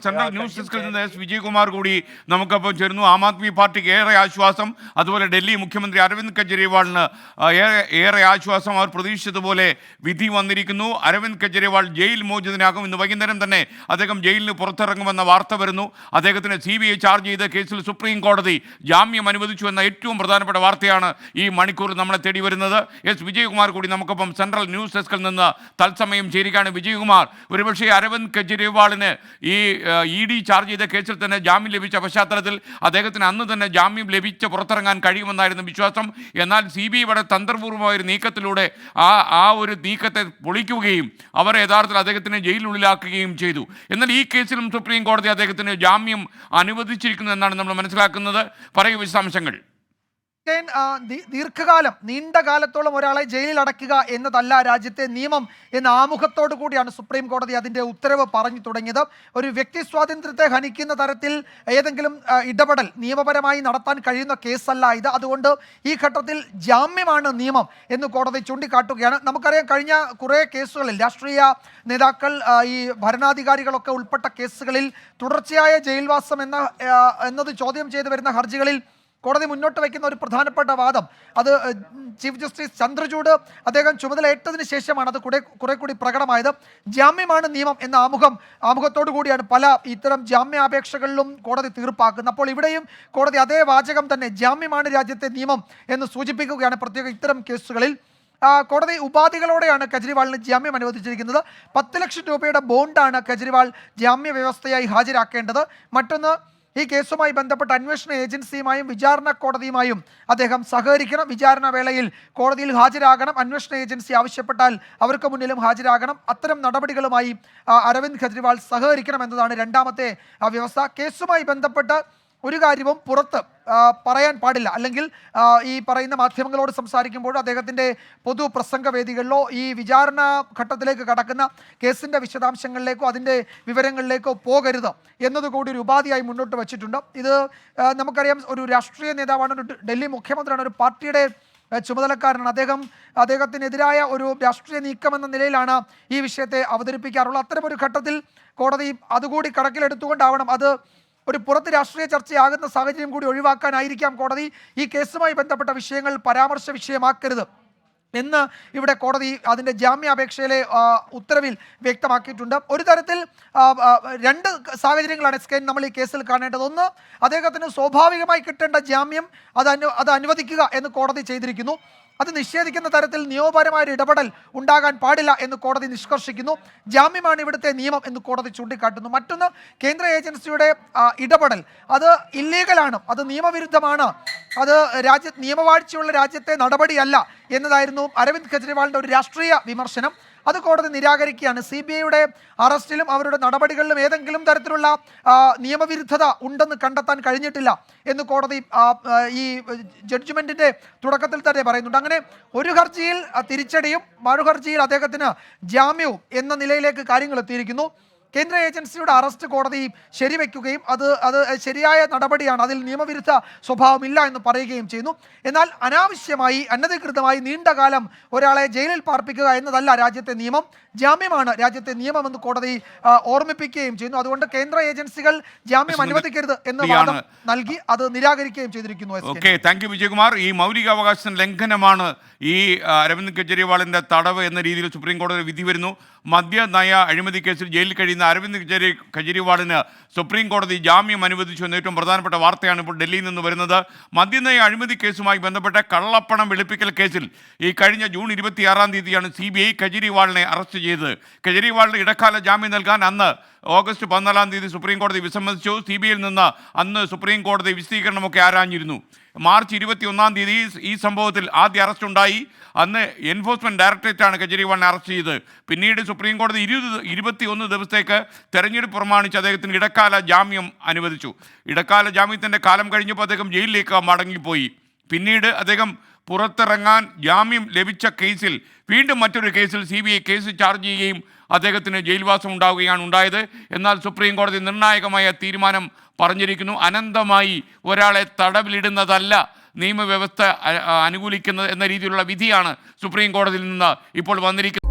Central news ഡെസ്കിൽ നിന്ന് S Vijayakumar കൂടി നമുക്കൊപ്പം ചേരുന്നു. ആം ആദ്മി പാർട്ടിക്ക് ഏറെ ആശ്വാസം, അതുപോലെ ഡൽഹി മുഖ്യമന്ത്രി അരവിന്ദ് കെജ്രിവാളിന് ഏറെ ആശ്വാസം. അവർ പ്രതീക്ഷിച്ചതുപോലെ വിധി വന്നിരിക്കുന്നു. അരവിന്ദ് കെജ്രിവാൾ ജയിൽ മോചിതനാകും. ഇന്ന് വൈകുന്നേരം തന്നെ അദ്ദേഹം ജയിലിന് പുറത്തിറങ്ങുമെന്ന വാർത്ത വരുന്നു. അദ്ദേഹത്തിന് CBI ചാർജ് ചെയ്ത കേസിൽ സുപ്രീം കോടതി ജാമ്യം അനുവദിച്ചു എന്ന ഏറ്റവും പ്രധാനപ്പെട്ട വാർത്തയാണ് ഈ മണിക്കൂർ നമ്മളെ തേടി വരുന്നത്. എസ് വിജയകുമാർ കൂടി നമുക്കൊപ്പം സെൻട്രൽ ന്യൂസ് ഡെസ്കിൽ നിന്ന് തത്സമയം ചേരുകയാണ്. വിജയകുമാർ, ഒരുപക്ഷെ അരവിന്ദ് കെജ്രിവാളിന് ഈ ED ചാർജ് ചെയ്ത കേസിൽ തന്നെ ജാമ്യം ലഭിച്ച പശ്ചാത്തലത്തിൽ അദ്ദേഹത്തിന് അന്ന് തന്നെ ജാമ്യം ലഭിച്ച് പുറത്തിറങ്ങാൻ കഴിയുമെന്നായിരുന്നു വിശ്വാസം. എന്നാൽ CBI വളരെ തന്ത്രപൂർവമായ ഒരു നീക്കത്തിലൂടെ ആ ഒരു നീക്കത്തെ പൊളിക്കുകയും അവർ യഥാർത്ഥത്തിൽ അദ്ദേഹത്തിനെ ജയിലിനുള്ളിലാക്കുകയും ചെയ്തു. എന്നാൽ ഈ കേസിലും സുപ്രീം കോടതി അദ്ദേഹത്തിന് ജാമ്യം അനുവദിച്ചിരിക്കുന്നു എന്നാണ് നമ്മൾ മനസ്സിലാക്കുന്നത്. പറയൂ വിശദാംശങ്ങൾ. ദീർഘകാലം, നീണ്ട കാലത്തോളം ഒരാളെ ജയിലിൽ അടയ്ക്കുക എന്നതല്ല രാജ്യത്തെ നിയമം എന്ന ആമുഖത്തോടു കൂടിയാണ് സുപ്രീം കോടതി അതിൻ്റെ ഉത്തരവ് പറഞ്ഞു തുടങ്ങിയത്. ഒരു വ്യക്തി സ്വാതന്ത്ര്യത്തെ ഹനിക്കുന്ന തരത്തിൽ ഏതെങ്കിലും ഇടപെടൽ നിയമപരമായി നടത്താൻ കഴിയുന്ന കേസല്ല ഇത്. അതുകൊണ്ട് ഈ ഘട്ടത്തിൽ ജാമ്യമാണ് നിയമം എന്ന് കോടതി ചൂണ്ടിക്കാട്ടുകയാണ്. നമുക്കറിയാം, കഴിഞ്ഞ കുറേ കേസുകളിൽ രാഷ്ട്രീയ നേതാക്കൾ, ഈ ഭരണാധികാരികളൊക്കെ ഉൾപ്പെട്ട കേസുകളിൽ തുടർച്ചയായ ജയിൽവാസം എന്നത് ചോദ്യം ചെയ്തു വരുന്ന ഹർജികളിൽ കോടതി മുന്നോട്ട് വയ്ക്കുന്ന ഒരു പ്രധാനപ്പെട്ട വാദം, അത് ചീഫ് ജസ്റ്റിസ് ചന്ദ്രചൂഡ് അദ്ദേഹം ചുമതലയേറ്റതിന് ശേഷമാണ് അത് കുറെ കൂടി പ്രകടമായത്. ജാമ്യമാണ് നിയമം എന്ന ആമുഖത്തോടു കൂടിയാണ് പല ഇത്തരം ജാമ്യാപേക്ഷകളിലും കോടതി തീർപ്പാക്കുന്നത്. അപ്പോൾ ഇവിടെയും കോടതി അതേ വാചകം തന്നെ, ജാമ്യമാണ് രാജ്യത്തെ നിയമം എന്ന് സൂചിപ്പിക്കുകയാണ്. പ്രത്യേക ഇത്തരം കേസുകളിൽ കോടതി ഉപാധികളോടെയാണ് കെജ്രിവാളിന് ജാമ്യം അനുവദിച്ചിരിക്കുന്നത്. 10 ലക്ഷം രൂപയുടെ ബോണ്ടാണ് കെജ്രിവാൾ ജാമ്യ വ്യവസ്ഥയായി ഹാജരാക്കേണ്ടത്. മറ്റൊന്ന്, ഈ കേസുമായി ബന്ധപ്പെട്ട അന്വേഷണ ഏജൻസിയുമായും വിചാരണ കോടതിയുമായും അദ്ദേഹം സഹകരിക്കണം. വിചാരണ വേളയിൽ കോടതിയിൽ ഹാജരാകണം. അന്വേഷണ ഏജൻസി ആവശ്യപ്പെട്ടാൽ അവർക്ക് മുന്നിലും ഹാജരാകണം. അത്തരം നടപടികളുമായി അരവിന്ദ് കെജ്രിവാൾ സഹകരിക്കണം എന്നതാണ് രണ്ടാമത്തെ വ്യവസ്ഥ. കേസുമായി ബന്ധപ്പെട്ട് ഒരു കാര്യവും പുറത്ത് പറയാൻ പാടില്ല, അല്ലെങ്കിൽ ഈ പറയുന്ന മാധ്യമങ്ങളോട് സംസാരിക്കുമ്പോൾ അദ്ദേഹത്തിൻ്റെ പൊതു പ്രസംഗവേദികളിലോ ഈ വിചാരണ ഘട്ടത്തിലേക്ക് കടക്കുന്ന കേസിൻ്റെ വിശദാംശങ്ങളിലേക്കോ അതിൻ്റെ വിവരങ്ങളിലേക്കോ പോകരുത് എന്നതുകൂടി ഒരു ഉപാധിയായി മുന്നോട്ട് വച്ചിട്ടുണ്ട്. ഇത് നമുക്കറിയാം, ഒരു രാഷ്ട്രീയ നേതാവാണ്, ഒരു ഡൽഹി മുഖ്യമന്ത്രിയാണ്, ഒരു പാർട്ടിയുടെ ചുമതലക്കാരനാണ്. അദ്ദേഹത്തിനെതിരായ ഒരു രാഷ്ട്രീയ നീക്കമെന്ന നിലയിലാണ് ഈ വിഷയത്തെ അവതരിപ്പിക്കാറുള്ളത്. അത്തരമൊരു ഘട്ടത്തിൽ കോടതി അതുകൂടി കണക്കിലെടുത്തുകൊണ്ടാവണം അത് ഒരു പുറത്ത് രാഷ്ട്രീയ ചർച്ചയാകുന്ന സാഹചര്യം കൂടി ഒഴിവാക്കാനായിരിക്കാം കോടതി ഈ കേസുമായി ബന്ധപ്പെട്ട വിഷയങ്ങൾ പരാമർശ വിഷയമാക്കരുത് എന്ന് ഇവിടെ കോടതി അതിൻ്റെ ജാമ്യാപേക്ഷയിലെ ഉത്തരവിൽ വ്യക്തമാക്കിയിട്ടുണ്ട്. ഒരു തരത്തിൽ രണ്ട് സാഹചര്യങ്ങളാണ് നമ്മൾ ഈ കേസിൽ കാണേണ്ടത്. ഒന്ന്, അദ്ദേഹത്തിന് സ്വാഭാവികമായി കിട്ടേണ്ട ജാമ്യം അത് അനുവദിക്കുക എന്ന് കോടതി ചെയ്തിരിക്കുന്നു. അത് നിഷേധിക്കുന്ന തരത്തിൽ നിയമപരമായ ഇടപെടൽ ഉണ്ടാകാൻ പാടില്ല എന്ന് കോടതി നിഷ്കർഷിക്കുന്നു. ജാമ്യമാണ് ഇവിടുത്തെ നിയമം എന്ന് കോടതി ചൂണ്ടിക്കാട്ടുന്നു. മറ്റൊന്ന്, കേന്ദ്ര ഏജൻസിയുടെ ഇടപെടൽ അത് ഇല്ലീഗലാണ്, അത് നിയമവിരുദ്ധമാണ്, അത് നിയമവാഴ്ചയുള്ള രാജ്യത്തെ നടപടിയല്ല എന്നതായിരുന്നു അരവിന്ദ് കെജ്രിവാളിൻ്റെ ഒരു രാഷ്ട്രീയ വിമർശനം. അത് കോടതി നിരാകരിക്കുകയാണ്. CBIയുടെ അറസ്റ്റിലും അവരുടെ നടപടികളിലും ഏതെങ്കിലും തരത്തിലുള്ള നിയമവിരുദ്ധത ഉണ്ടെന്ന് കണ്ടെത്താൻ കഴിഞ്ഞിട്ടില്ല എന്ന് കോടതി ഈ ജഡ്ജ്മെൻറ്റിൻ്റെ തുടക്കത്തിൽ തന്നെ പറയുന്നുണ്ട്. അങ്ങനെ ഒരു ഹർജിയിൽ തിരിച്ചടിയും മറു ഹർജിയിൽ അദ്ദേഹത്തിന് ജാമ്യവും എന്ന നിലയിലേക്ക് കാര്യങ്ങൾ എത്തിയിരിക്കുന്നു. കേന്ദ്ര ഏജൻസിയുടെ അറസ്റ്റ് കോടതി ശരിവെക്കുകയും അത് ശരിയായ നടപടിയാണ്, അതിൽ നിയമവിരുദ്ധ സ്വഭാവമില്ല എന്ന് പറയുകയും ചെയ്യുന്നു. എന്നാൽ അനാവശ്യമായി അനധികൃതമായി നീണ്ടകാലം ഒരാളെ ജയിലിൽ പാർപ്പിക്കുക എന്നതല്ല രാജ്യത്തെ നിയമം. ജാമ്യമാണ് രാജ്യത്തെ നിയമമെന്ന് കോടതി ഓർമ്മിപ്പിക്കുകയും ചെയ്യുന്നു. അതുകൊണ്ട് കേന്ദ്ര ഏജൻസികൾ ജാമ്യം അനുവദിക്കരുത് എന്ന് വാദം നൽകി അത് നിരാകരിക്കുകയും ചെയ്തിരിക്കുന്നു. Okay, thank you Vijayakumar. ഈ മൗലികാവകാശ ലംഘനമാണ് ഈ അരവിന്ദ് കെജ്രിവാളിൻ്റെ തടവ് എന്ന രീതിയിൽ സുപ്രീം കോടതി വിധി വരുന്നു. മദ്യനയ അഴിമതി കേസിൽ ജയിലിൽ കഴിയുന്ന അരവിന്ദ് കെജ്രിവാളിന് സുപ്രീം കോടതി ജാമ്യം അനുവദിച്ചു എന്ന ഏറ്റവും പ്രധാനപ്പെട്ട വാർത്തയാണ് ഇപ്പോൾ ഡൽഹിയിൽ നിന്ന് വരുന്നത്. മദ്യനയ അഴിമതി കേസുമായി ബന്ധപ്പെട്ട കള്ളപ്പണം വെളുപ്പിക്കൽ കേസിൽ ഈ കഴിഞ്ഞ ജൂൺ 26-ാം തീയതിയാണ് CBI കെജ്രിവാളിനെ അറസ്റ്റ് ചെയ്തത്. കെജ്രിവാളിന് ഇടക്കാല ജാമ്യം നൽകാൻ അന്ന് ഓഗസ്റ്റ് 14-ാം തീയതി സുപ്രീം കോടതി വിസമ്മതിച്ചു. CBIയിൽ നിന്ന് അന്ന് സുപ്രീം കോടതി വിശദീകരണമൊക്കെ ആരാഞ്ഞിരുന്നു. മാർച്ച് 21-ാം തീയതി ഈ സംഭവത്തിൽ ആദ്യ അറസ്റ്റ് ഉണ്ടായി. അന്ന് എൻഫോഴ്സ്മെൻറ്റ് ഡയറക്ടറേറ്റാണ് കെജ്രിവാളിനെ അറസ്റ്റ് ചെയ്തത്. പിന്നീട് സുപ്രീം കോടതി 21 ദിവസത്തേക്ക് തെരഞ്ഞെടുപ്പ് പ്രമാണിച്ച് അദ്ദേഹത്തിന് ഇടക്കാല ജാമ്യം അനുവദിച്ചു. ഇടക്കാല ജാമ്യത്തിൻ്റെ കാലം കഴിഞ്ഞപ്പോൾ അദ്ദേഹം ജയിലിലേക്ക് മടങ്ങിപ്പോയി. പിന്നീട് അദ്ദേഹം പുറത്തിറങ്ങാൻ ജാമ്യം ലഭിച്ച കേസിൽ വീണ്ടും മറ്റൊരു കേസിൽ CBI കേസ് ചാർജ് ചെയ്യുകയും അദ്ദേഹത്തിന് ജയിൽവാസം ഉണ്ടാവുകയാണ് ഉണ്ടായത്. എന്നാൽ സുപ്രീം കോടതി നിർണായകമായ തീരുമാനം പറഞ്ഞിരിക്കുന്നു. അനന്തമായി ഒരാളെ തടവിലിടുന്നതല്ല നിയമവ്യവസ്ഥ അനുകൂലിക്കുന്നത് എന്ന രീതിയിലുള്ള വിധിയാണ് സുപ്രീം കോടതിയിൽ നിന്ന് ഇപ്പോൾ വന്നിരിക്കുന്നത്.